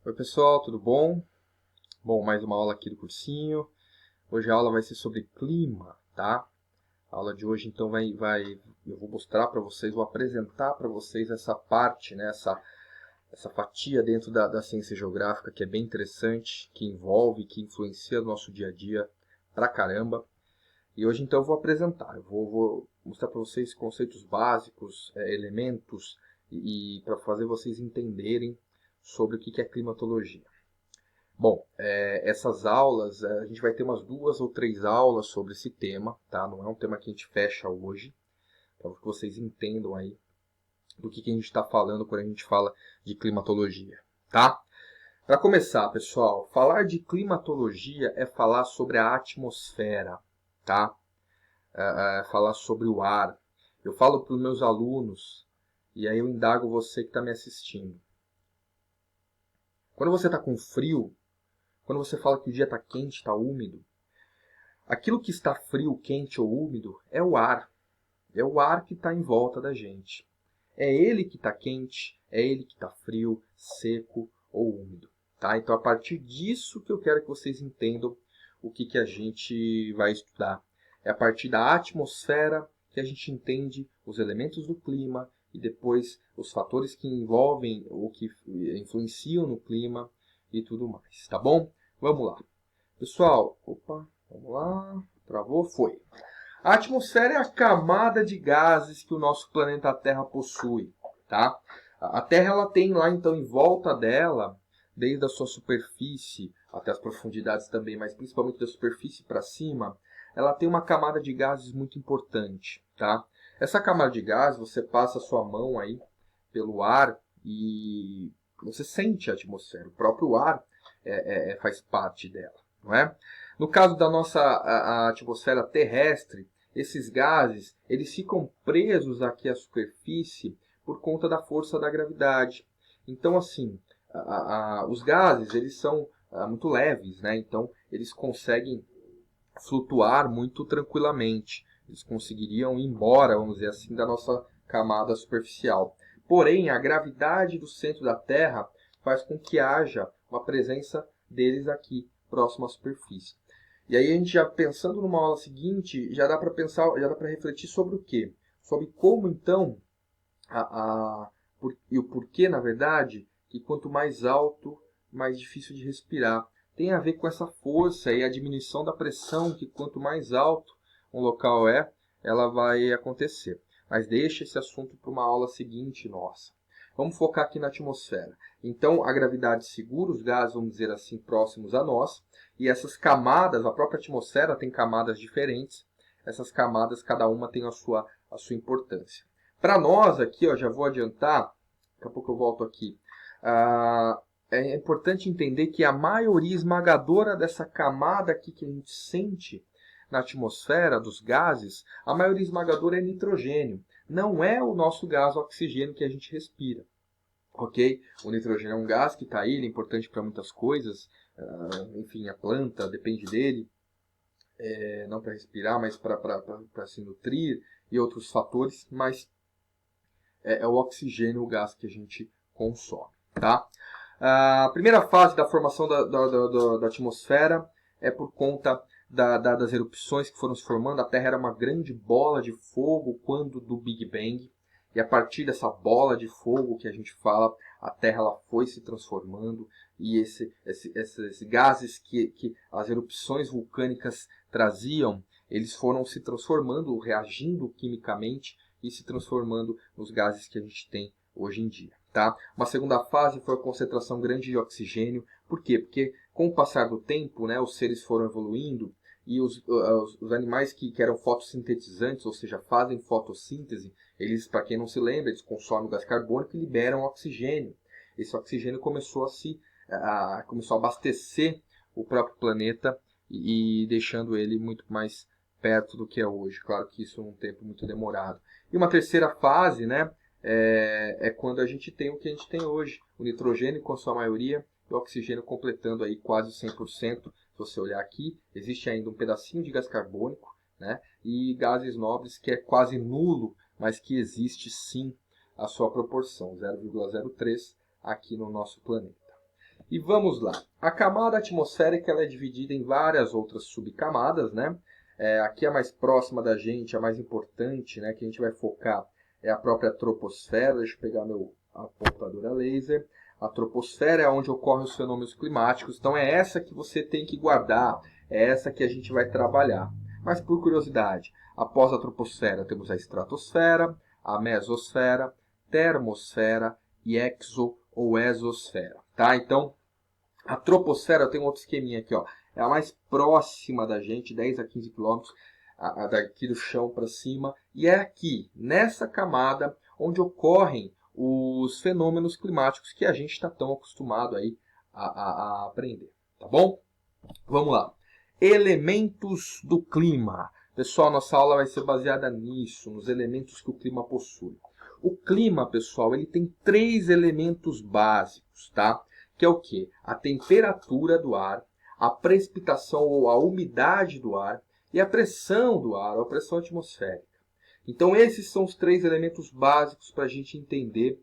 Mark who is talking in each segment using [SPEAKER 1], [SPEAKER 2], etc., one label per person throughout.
[SPEAKER 1] Oi pessoal, tudo bom? Bom, mais uma aula aqui do cursinho. Hoje a aula vai ser sobre clima, tá? A aula de hoje então eu vou mostrar para vocês, vou apresentar para vocês essa parte, né? Essa fatia dentro da ciência geográfica que é bem interessante, que envolve, que influencia o nosso dia a dia pra caramba. E hoje então eu vou apresentar, vou mostrar para vocês conceitos básicos, elementos e para fazer vocês entenderem sobre o que é climatologia. Bom, essas aulas, a gente vai ter umas 2 ou 3 aulas sobre esse tema, tá? Não é um tema que a gente fecha hoje, para que vocês entendam aí do que a gente está falando quando a gente fala de climatologia, tá? Para começar, pessoal, falar de climatologia é falar sobre a atmosfera, tá? Falar sobre o ar. Eu falo para os meus alunos, e aí eu indago você que está me assistindo. Quando você está com frio, quando você fala que o dia está quente, está úmido, aquilo que está frio, quente ou úmido é o ar. É o ar que está em volta da gente. É ele que está quente, é ele que está frio, seco ou úmido. Tá? Então, a partir disso que eu quero que vocês entendam o que a gente vai estudar. É a partir da atmosfera que a gente entende os elementos do clima e depois os fatores que envolvem ou que influenciam no clima e tudo mais. Tá bom? Vamos lá. Pessoal, vamos lá. Travou? Foi. A atmosfera é a camada de gases que o nosso planeta Terra possui, tá? A Terra ela tem lá então em volta dela, desde a sua superfície até as profundidades também, mas principalmente da superfície para cima, ela tem uma camada de gases muito importante, tá? Essa camada de gases, você passa a sua mão aí pelo ar e você sente a atmosfera. O próprio ar faz parte dela, não é? No caso da nossa a atmosfera terrestre, esses gases eles ficam presos aqui à superfície por conta da força da gravidade. Então, assim, os gases eles são muito leves, né? Então, eles conseguem flutuar muito tranquilamente. Eles conseguiriam ir embora, vamos dizer assim, da nossa camada superficial. Porém, a gravidade do centro da Terra faz com que haja uma presença deles aqui próximo à superfície. E aí a gente já pensando numa aula seguinte, já dá para pensar, já dá para refletir sobre o quê? Sobre como então e o porquê, na verdade, que quanto mais alto, mais difícil de respirar. Tem a ver com essa força e a diminuição da pressão, que quanto mais alto um local ela vai acontecer. Mas deixa esse assunto para uma aula seguinte nossa. Vamos focar aqui na atmosfera. Então, a gravidade segura os gases, vamos dizer assim, próximos a nós. E essas camadas, a própria atmosfera tem camadas diferentes. Essas camadas, cada uma tem a sua importância. Para nós aqui, ó, já vou adiantar, daqui a pouco eu volto aqui. É importante entender que a maioria esmagadora dessa camada aqui que a gente sente na atmosfera dos gases, a maioria esmagadora é nitrogênio. Não é o nosso gás oxigênio que a gente respira. Ok? O nitrogênio é um gás que está aí, ele é importante para muitas coisas. Enfim, a planta depende dele. Não para respirar, mas para se nutrir e outros fatores. Mas é o oxigênio o gás que a gente consome. Tá? A primeira fase da formação da atmosfera é por conta das erupções que foram se formando. A Terra era uma grande bola de fogo quando do Big Bang. E a partir dessa bola de fogo que a gente fala, a Terra ela foi se transformando. E esses gases que as erupções vulcânicas traziam, eles foram se transformando, reagindo quimicamente e se transformando nos gases que a gente tem hoje em dia. Tá? Uma segunda fase foi a concentração grande de oxigênio. Por quê? Porque com o passar do tempo, né, os seres foram evoluindo e os animais que eram fotossintetizantes, ou seja, fazem fotossíntese, eles, para quem não se lembra, eles consomem o gás carbônico e liberam oxigênio. Esse oxigênio começou a abastecer o próprio planeta e deixando ele muito mais perto do que é hoje. Claro que isso é um tempo muito demorado. E uma terceira fase, né, é quando a gente tem o que a gente tem hoje. O nitrogênio com a sua maioria e o oxigênio completando aí quase 100%. Se você olhar aqui, existe ainda um pedacinho de gás carbônico, né, e gases nobres que é quase nulo, mas que existe sim a sua proporção, 0,03 aqui no nosso planeta. E vamos lá. A camada atmosférica ela é dividida em várias outras subcamadas, né? Aqui a mais próxima da gente, a mais importante, né, que a gente vai focar é a própria troposfera. Deixa eu pegar meu apontador a laser. A troposfera é onde ocorrem os fenômenos climáticos. Então é essa que você tem que guardar, é essa que a gente vai trabalhar. Mas por curiosidade, após a troposfera temos a estratosfera, a mesosfera, termosfera e exo ou exosfera, tá? Então, a troposfera tem um outro esqueminha aqui, ó. É a mais próxima da gente, 10 a 15 quilômetros daqui do chão para cima. E é aqui, nessa camada, onde ocorrem os fenômenos climáticos que a gente está tão acostumado aí a aprender, tá bom? Vamos lá. Elementos do clima. Pessoal, nossa aula vai ser baseada nisso, nos elementos que o clima possui. O clima, pessoal, ele tem 3 elementos básicos, tá? Que é o quê? A temperatura do ar, a precipitação ou a umidade do ar e a pressão do ar, ou a pressão atmosférica. Então, esses são os 3 elementos básicos para a gente entender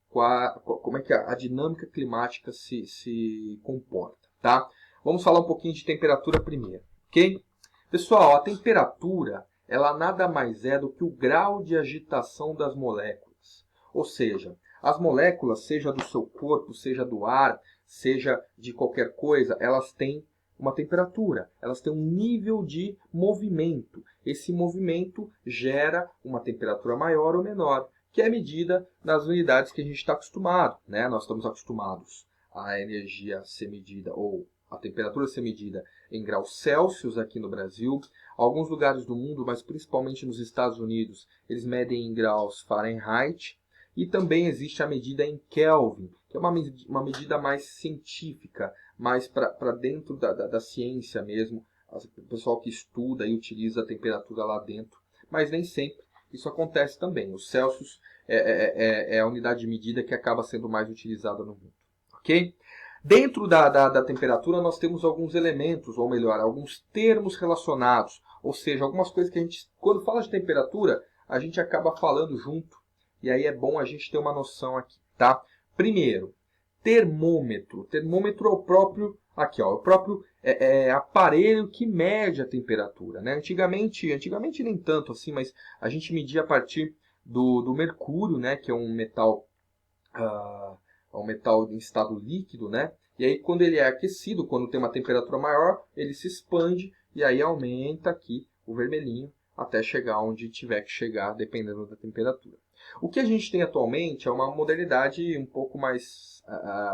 [SPEAKER 1] como é que a dinâmica climática se comporta, tá? Vamos falar um pouquinho de temperatura primeiro, ok? Pessoal, a temperatura, ela nada mais é do que o grau de agitação das moléculas. Ou seja, as moléculas, seja do seu corpo, seja do ar, seja de qualquer coisa, elas têm uma temperatura, elas têm um nível de movimento. Esse movimento gera uma temperatura maior ou menor, que é medida nas unidades que a gente está acostumado, né? Nós estamos acostumados à energia ser medida, ou a temperatura ser medida em graus Celsius aqui no Brasil. Alguns lugares do mundo, mas principalmente nos Estados Unidos, eles medem em graus Fahrenheit. E também existe a medida em Kelvin, que é uma medida mais científica, mais para dentro da ciência mesmo. O pessoal que estuda e utiliza a temperatura lá dentro. Mas nem sempre isso acontece também. O Celsius é a unidade de medida que acaba sendo mais utilizada no mundo. Ok? Dentro da temperatura nós temos alguns elementos, ou melhor, alguns termos relacionados. Ou seja, algumas coisas que a gente, quando fala de temperatura, a gente acaba falando junto. E aí é bom a gente ter uma noção aqui, tá? Primeiro, termômetro. Termômetro é o próprio, aqui ó, o próprio aparelho que mede a temperatura, né? Antigamente nem tanto assim, mas a gente media a partir do mercúrio, né? Que é um metal, em estado líquido, né? E aí quando ele é aquecido, quando tem uma temperatura maior, ele se expande e aí aumenta aqui o vermelhinho até chegar onde tiver que chegar, dependendo da temperatura. O que a gente tem atualmente é uma modalidade um pouco mais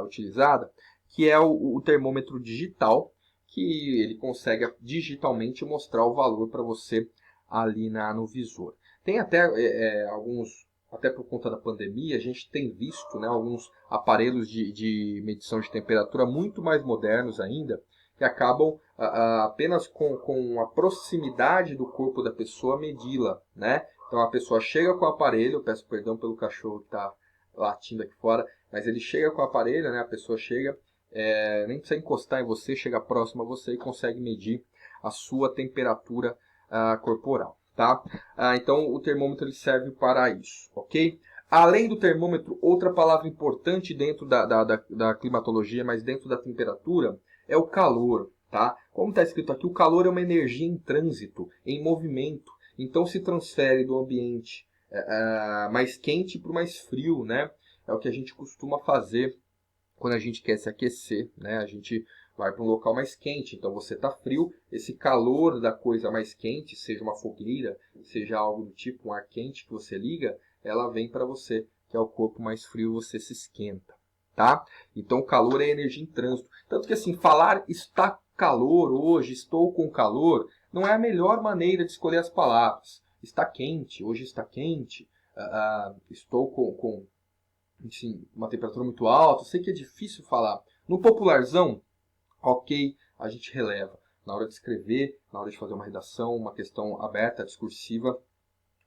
[SPEAKER 1] utilizada, que é o termômetro digital, que ele consegue digitalmente mostrar o valor para você ali no visor. Tem até alguns, até por conta da pandemia, a gente tem visto, né, alguns aparelhos de medição de temperatura muito mais modernos ainda, que acabam apenas com a proximidade do corpo da pessoa medi-la, né? Então a pessoa chega com o aparelho, peço perdão pelo cachorro que está latindo aqui fora, mas ele chega com o aparelho, né? A pessoa chega, nem precisa encostar em você, chega próximo a você e consegue medir a sua temperatura corporal, tá? Então o termômetro ele serve para isso, ok? Além do termômetro, outra palavra importante dentro da climatologia, mas dentro da temperatura, é o calor, tá? Como está escrito aqui, o calor é uma energia em trânsito, em movimento. Então se transfere do ambiente mais quente para o mais frio, né? É o que a gente costuma fazer quando a gente quer se aquecer, né? A gente vai para um local mais quente, então você está frio, esse calor da coisa mais quente, seja uma fogueira, seja algo do tipo, um ar quente que você liga, ela vem para você, que é o corpo mais frio, você se esquenta, tá? Então o calor é energia em trânsito. Tanto que assim, falar está calor hoje, estou com calor, não é a melhor maneira de escolher as palavras. Está quente, hoje está quente, estou com enfim, uma temperatura muito alta. Eu sei que é difícil falar. No popularzão, ok, a gente releva. Na hora de escrever, na hora de fazer uma redação, uma questão aberta, discursiva,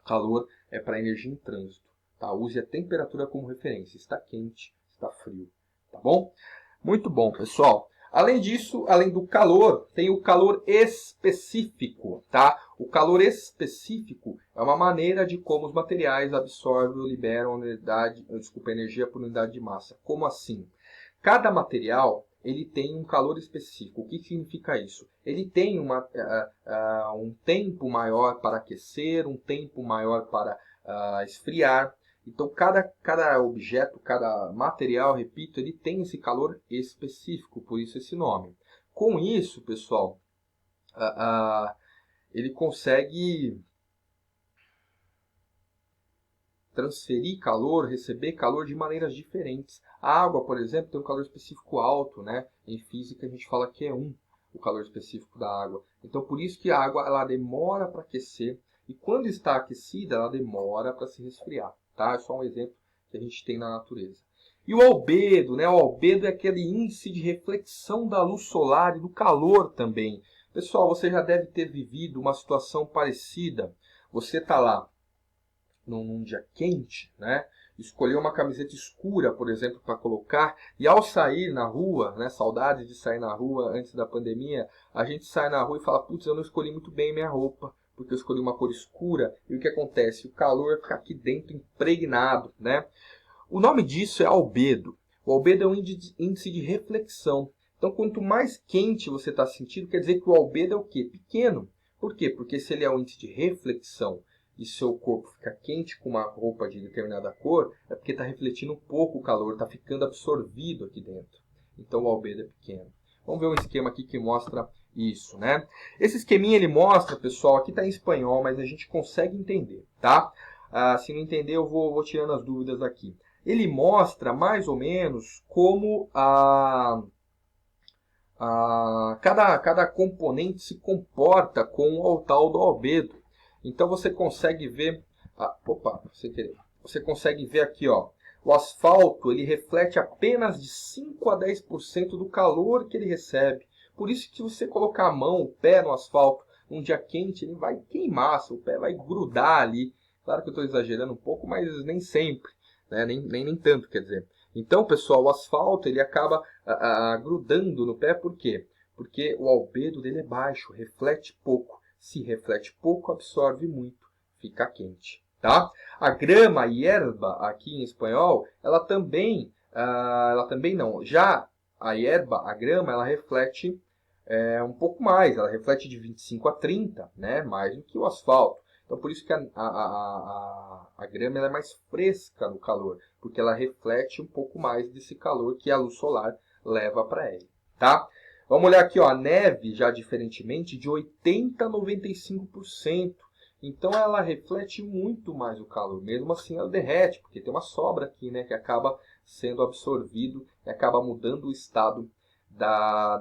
[SPEAKER 1] calor é para energia em trânsito. Tá? Use a temperatura como referência. Está quente, está frio. Tá bom? Muito bom, pessoal. Além disso, além do calor, tem o calor específico, tá? O calor específico é uma maneira de como os materiais absorvem ou liberam energia por unidade de massa. Como assim? Cada material ele tem um calor específico. O que significa isso? Ele tem um tempo maior para aquecer, um tempo maior para esfriar. Então, cada objeto, cada material, repito, ele tem esse calor específico, por isso esse nome. Com isso, pessoal, ele consegue transferir calor, receber calor de maneiras diferentes. A água, por exemplo, tem um calor específico alto, né? Em física a gente fala que é 1 o calor específico da água. Então por isso que a água ela demora para aquecer e quando está aquecida ela demora para se resfriar, tá? É só um exemplo que a gente tem na natureza. E o albedo, né? O albedo é aquele índice de reflexão da luz solar e do calor também. Pessoal, você já deve ter vivido uma situação parecida. Você está lá num dia quente, né? Escolher uma camiseta escura, por exemplo, para colocar, e ao sair na rua, né? Saudade de sair na rua antes da pandemia, a gente sai na rua e fala, putz, eu não escolhi muito bem minha roupa, porque eu escolhi uma cor escura, e o que acontece? O calor fica aqui dentro impregnado, né? O nome disso é albedo. O albedo é um índice de reflexão. Então, quanto mais quente você está sentindo, quer dizer que o albedo é o quê? Pequeno. Por quê? Porque se ele é um índice de reflexão, e seu corpo fica quente com uma roupa de determinada cor, é porque está refletindo um pouco o calor, está ficando absorvido aqui dentro. Então o albedo é pequeno. Vamos ver um esquema aqui que mostra isso, né? Esse esqueminha ele mostra, pessoal, aqui está em espanhol, mas a gente consegue entender, tá? Se não entender, eu vou tirando as dúvidas aqui. Ele mostra mais ou menos como cada componente se comporta com o tal do albedo. Então você consegue ver, você consegue ver aqui, ó, o asfalto ele reflete apenas de 5 a 10% do calor que ele recebe. Por isso que se você colocar a mão, o pé no asfalto, um dia quente, ele vai queimar, seu pé vai grudar ali. Claro que eu estou exagerando um pouco, mas nem sempre, né? nem tanto, quer dizer. Então, pessoal, o asfalto ele acaba grudando no pé, por quê? Porque o albedo dele é baixo, reflete pouco. Se reflete pouco, absorve muito, fica quente, tá? A grama, hierba, aqui em espanhol, ela também não. Já a hierba, a grama, ela reflete um pouco mais, ela reflete de 25 a 30, né? Mais do que o asfalto. Então, por isso que a grama ela é mais fresca no calor, porque ela reflete um pouco mais desse calor que a luz solar leva para ela, tá? Vamos olhar aqui, ó, a neve, já diferentemente, de 80% a 95%. Então, ela reflete muito mais o calor. Mesmo assim, ela derrete, porque tem uma sobra aqui, né, que acaba sendo absorvido e acaba mudando o estado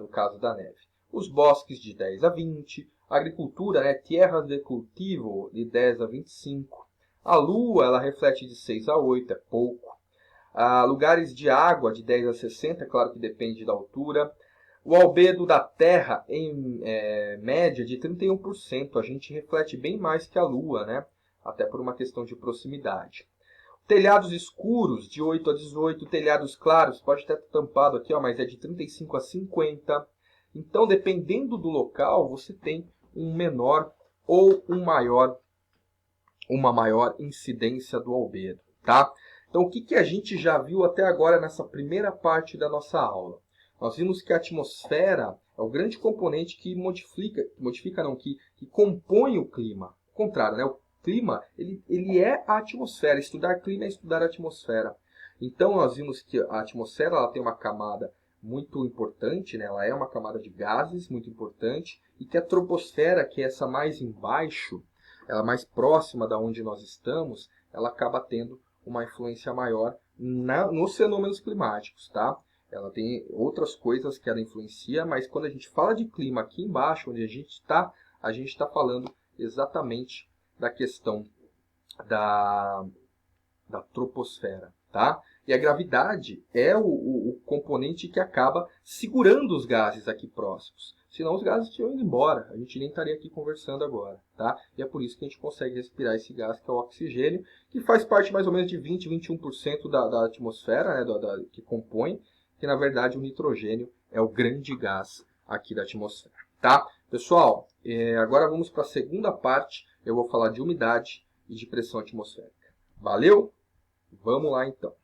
[SPEAKER 1] no caso da neve. Os bosques de 10 a 20%. A agricultura, né, tierras de cultivo, de 10 a 25%. A lua, ela reflete de 6 a 8%, é pouco. Lugares de água, de 10 a 60%, claro que depende da altura. O albedo da Terra, em média, de 31%. A gente reflete bem mais que a Lua, né? Até por uma questão de proximidade. Telhados escuros, de 8 a 18%. Telhados claros, pode ter tampado aqui, ó, mas é de 35 a 50%. Então, dependendo do local, você tem um menor ou uma maior incidência do albedo, tá? Então, o que a gente já viu até agora nessa primeira parte da nossa aula? Nós vimos que a atmosfera é o grande componente que que compõe o clima. Ao contrário, né? O clima ele é a atmosfera. Estudar clima é estudar a atmosfera. Então, nós vimos que a atmosfera ela tem uma camada muito importante, né? Ela é uma camada de gases muito importante, e que a troposfera, que é essa mais embaixo, ela mais próxima da onde nós estamos, ela acaba tendo uma influência maior nos fenômenos climáticos, tá? Ela tem outras coisas que ela influencia, mas quando a gente fala de clima aqui embaixo, onde a gente está falando exatamente da questão da troposfera, tá? E a gravidade é o componente que acaba segurando os gases aqui próximos. Senão os gases tinham ido embora, a gente nem estaria aqui conversando agora, tá? E é por isso que a gente consegue respirar esse gás, que é o oxigênio, que faz parte mais ou menos de 20, 21% da atmosfera, né, que compõe, que na verdade o nitrogênio é o grande gás aqui da atmosfera, tá? Pessoal, agora vamos para a segunda parte, eu vou falar de umidade e de pressão atmosférica. Valeu? Vamos lá então.